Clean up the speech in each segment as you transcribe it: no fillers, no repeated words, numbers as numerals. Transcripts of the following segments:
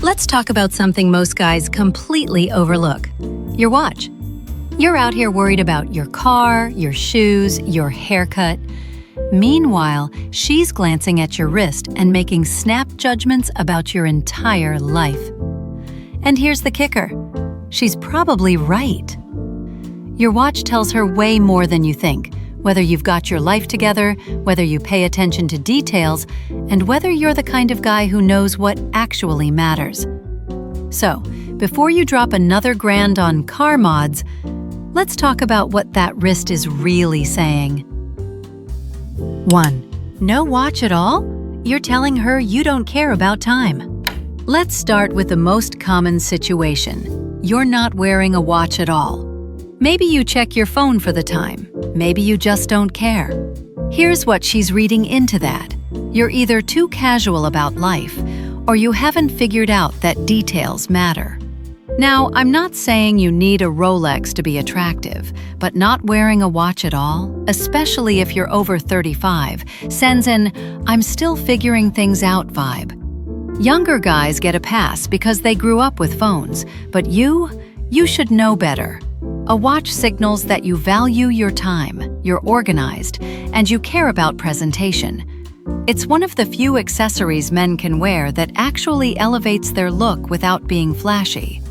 Let's talk about something most guys completely overlook: your watch. You're out here worried about your car, your shoes, your haircut. Meanwhile, she's glancing at your wrist and making snap judgments about your entire life. And here's the kicker: she's probably right. Your watch tells her way more than you think, whether you've got your life together, whether you pay attention to details, and whether you're the kind of guy who knows what actually matters. So, before you drop another grand on car mods, let's talk about what that wrist is really saying. 1. No watch at all? You're telling her you don't care about time. Let's start with the most common situation. You're not wearing a watch at all. Maybe you check your phone for the time. Maybe you just don't care. Here's what she's reading into that. You're either too casual about life, or you haven't figured out that details matter. Now, I'm not saying you need a Rolex to be attractive, but not wearing a watch at all, especially if you're over 35, sends an "I'm still figuring things out" vibe. Younger guys get a pass because they grew up with phones, but you should know better. A watch signals that you value your time, you're organized, and you care about presentation. It's one of the few accessories men can wear that actually elevates their look without being flashy.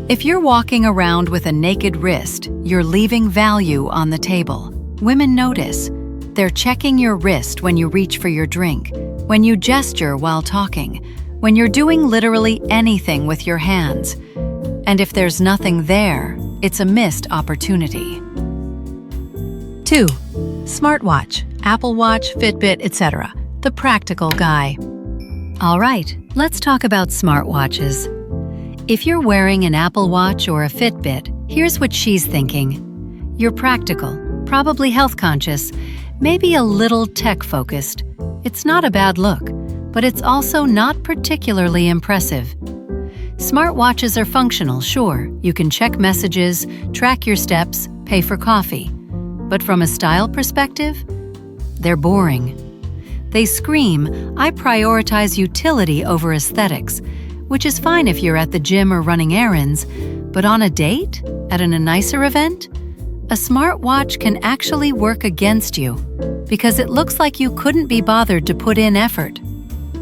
If you're walking around with a naked wrist, you're leaving value on the table. Women notice. They're checking your wrist when you reach for your drink, when you gesture while talking, when you're doing literally anything with your hands. And if there's nothing there, it's a missed opportunity. 2. Smartwatch, Apple Watch, Fitbit, etc. The practical guy. All right, let's talk about smartwatches. If you're wearing an Apple Watch or a Fitbit, here's what she's thinking. You're practical, probably health-conscious, maybe a little tech-focused. It's not a bad look, but it's also not particularly impressive. Smartwatches are functional, sure. You can check messages, track your steps, pay for coffee. But from a style perspective, they're boring. They scream, "I prioritize utility over aesthetics," which is fine if you're at the gym or running errands, but on a date? At a nicer event? A smartwatch can actually work against you because it looks like you couldn't be bothered to put in effort.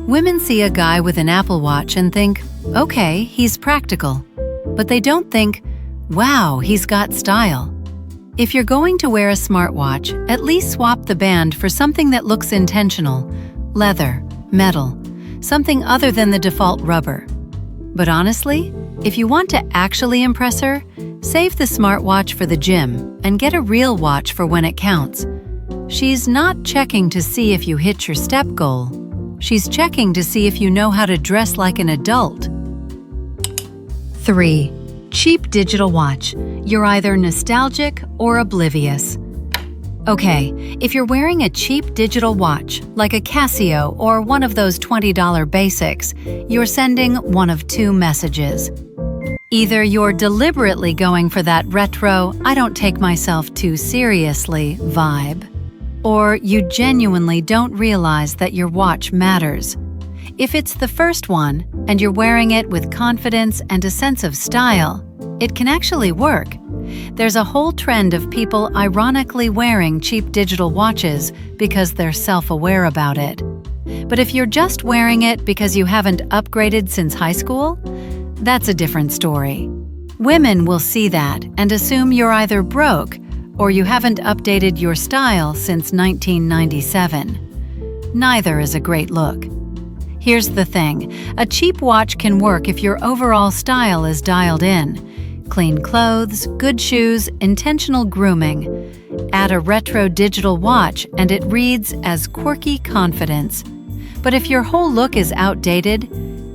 Women see a guy with an Apple Watch and think, okay, he's practical. But they don't think, wow, he's got style. If you're going to wear a smartwatch, at least swap the band for something that looks intentional: leather, metal, something other than the default rubber. But honestly, if you want to actually impress her, save the smartwatch for the gym and get a real watch for when it counts. She's not checking to see if you hit your step goal. She's checking to see if you know how to dress like an adult. 3. Cheap digital watch. You're either nostalgic or oblivious. Okay, if you're wearing a cheap digital watch, like a Casio or one of those $20 basics, you're sending one of two messages. Either you're deliberately going for that retro, "I don't take myself too seriously" vibe, or you genuinely don't realize that your watch matters. If it's the first one, and you're wearing it with confidence and a sense of style, it can actually work. There's a whole trend of people ironically wearing cheap digital watches because they're self-aware about it. But if you're just wearing it because you haven't upgraded since high school, that's a different story. Women will see that and assume you're either broke or you haven't updated your style since 1997. Neither is a great look. Here's the thing: a cheap watch can work if your overall style is dialed in. Clean clothes, good shoes, intentional grooming. Add a retro digital watch and it reads as quirky confidence. But if your whole look is outdated,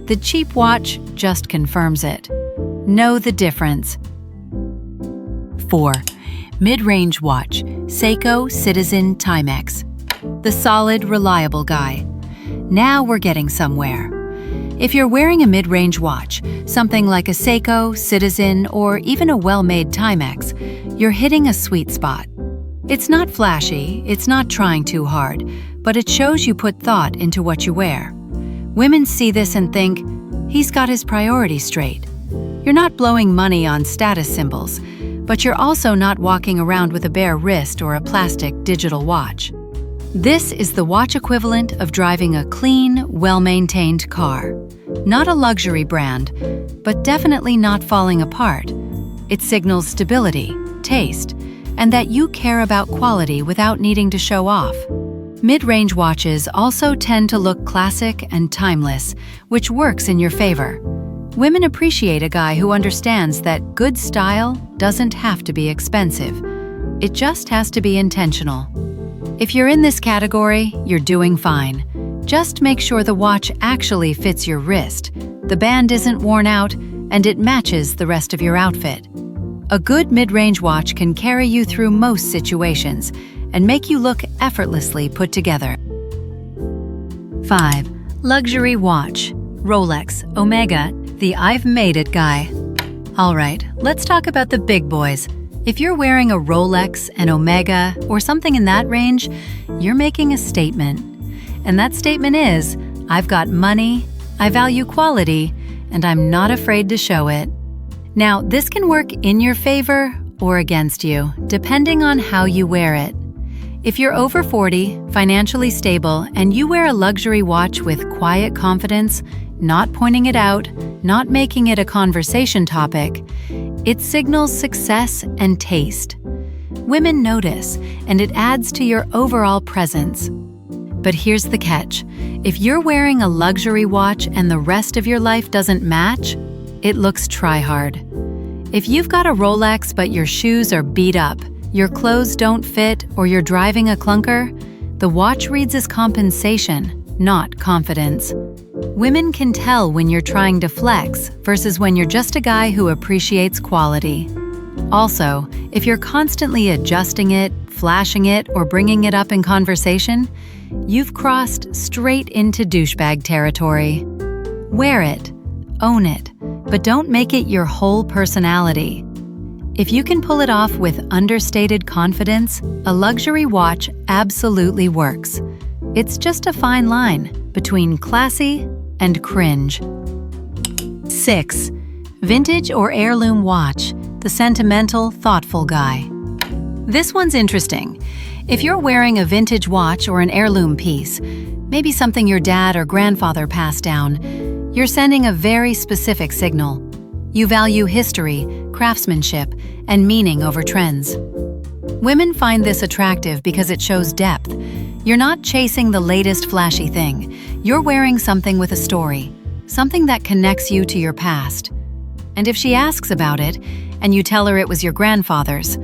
the cheap watch just confirms it. Know the difference. 4. Mid-range watch, Seiko Citizen Timex. The solid, reliable guy. Now we're getting somewhere. If you're wearing a mid-range watch, something like a Seiko, Citizen, or even a well-made Timex, you're hitting a sweet spot. It's not flashy, it's not trying too hard, but it shows you put thought into what you wear. Women see this and think, he's got his priorities straight. You're not blowing money on status symbols, but you're also not walking around with a bare wrist or a plastic digital watch. This is the watch equivalent of driving a clean, well-maintained car. Not a luxury brand, but definitely not falling apart. It signals stability, taste, and that you care about quality without needing to show off. Mid-range watches also tend to look classic and timeless, which works in your favor. Women appreciate a guy who understands that good style doesn't have to be expensive. It just has to be intentional. If you're in this category, you're doing fine. Just make sure the watch actually fits your wrist, the band isn't worn out, and it matches the rest of your outfit. A good mid-range watch can carry you through most situations and make you look effortlessly put together. 5. Luxury watch. Rolex, Omega, the I've made it guy. Alright, let's talk about the big boys. If you're wearing a Rolex, an Omega, or something in that range, you're making a statement. And that statement is, I've got money, I value quality, and I'm not afraid to show it. Now, this can work in your favor or against you, depending on how you wear it. If you're over 40, financially stable, and you wear a luxury watch with quiet confidence, not pointing it out, not making it a conversation topic, it signals success and taste. Women notice, and it adds to your overall presence. But here's the catch. If you're wearing a luxury watch and the rest of your life doesn't match, it looks try-hard. If you've got a Rolex but your shoes are beat up, your clothes don't fit, or you're driving a clunker, the watch reads as compensation, not confidence. Women can tell when you're trying to flex versus when you're just a guy who appreciates quality. Also, if you're constantly adjusting it, flashing it, or bringing it up in conversation, you've crossed straight into douchebag territory. Wear it, own it, but don't make it your whole personality. If you can pull it off with understated confidence, a luxury watch absolutely works. It's just a fine line between classy and cringe. 6. Vintage or heirloom watch, the sentimental, thoughtful guy. This one's interesting. If you're wearing a vintage watch or an heirloom piece, maybe something your dad or grandfather passed down, you're sending a very specific signal. You value history, craftsmanship, and meaning over trends. Women find this attractive because it shows depth. You're not chasing the latest flashy thing. You're wearing something with a story, something that connects you to your past. And if she asks about it, and you tell her it was your grandfather's,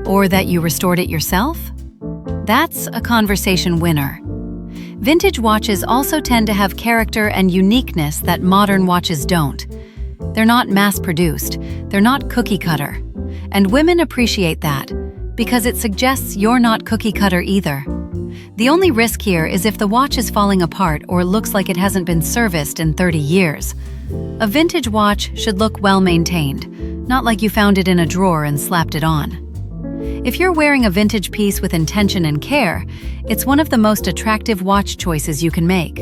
or that you restored it yourself, that's a conversation winner. Vintage watches also tend to have character and uniqueness that modern watches don't. They're not mass-produced, they're not cookie-cutter. And women appreciate that, because it suggests you're not cookie-cutter either. The only risk here is if the watch is falling apart or looks like it hasn't been serviced in 30 years. A vintage watch should look well-maintained, not like you found it in a drawer and slapped it on. If you're wearing a vintage piece with intention and care, it's one of the most attractive watch choices you can make.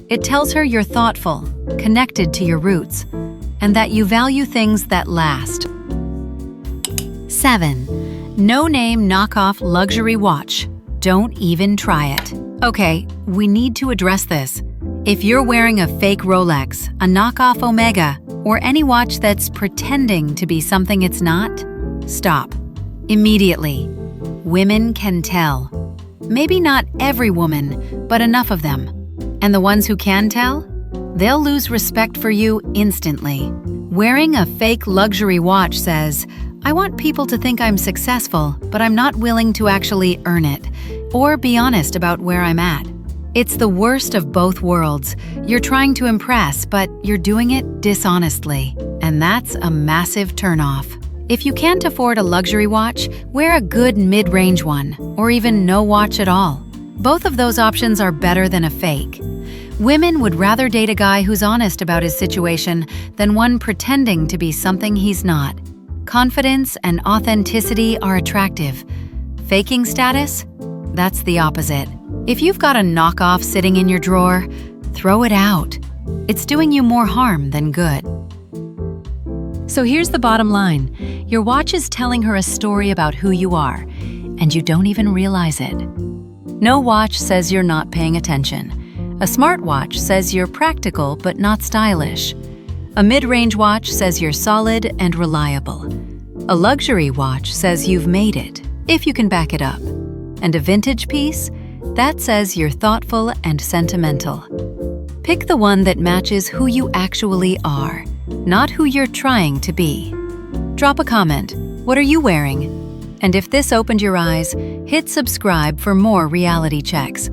It tells her you're thoughtful, connected to your roots, and that you value things that last. 7. No-name knockoff luxury watch. Don't even try it. Okay, we need to address this. If you're wearing a fake Rolex, a knockoff Omega, or any watch that's pretending to be something it's not, stop. Immediately. Women can tell. Maybe not every woman, but enough of them. And the ones who can tell? They'll lose respect for you instantly. Wearing a fake luxury watch says, I want people to think I'm successful, but I'm not willing to actually earn it, or be honest about where I'm at. It's the worst of both worlds. You're trying to impress, but you're doing it dishonestly. And that's a massive turnoff. If you can't afford a luxury watch, wear a good mid-range one, or even no watch at all. Both of those options are better than a fake. Women would rather date a guy who's honest about his situation than one pretending to be something he's not. Confidence and authenticity are attractive. Faking status? That's the opposite. If you've got a knockoff sitting in your drawer, throw it out. It's doing you more harm than good. So here's the bottom line. Your watch is telling her a story about who you are, and you don't even realize it. No watch says you're not paying attention. A smartwatch says you're practical but not stylish. A mid-range watch says you're solid and reliable. A luxury watch says you've made it, if you can back it up. And a vintage piece? That says you're thoughtful and sentimental. Pick the one that matches who you actually are, not who you're trying to be. Drop a comment. What are you wearing? And if this opened your eyes, hit subscribe for more reality checks.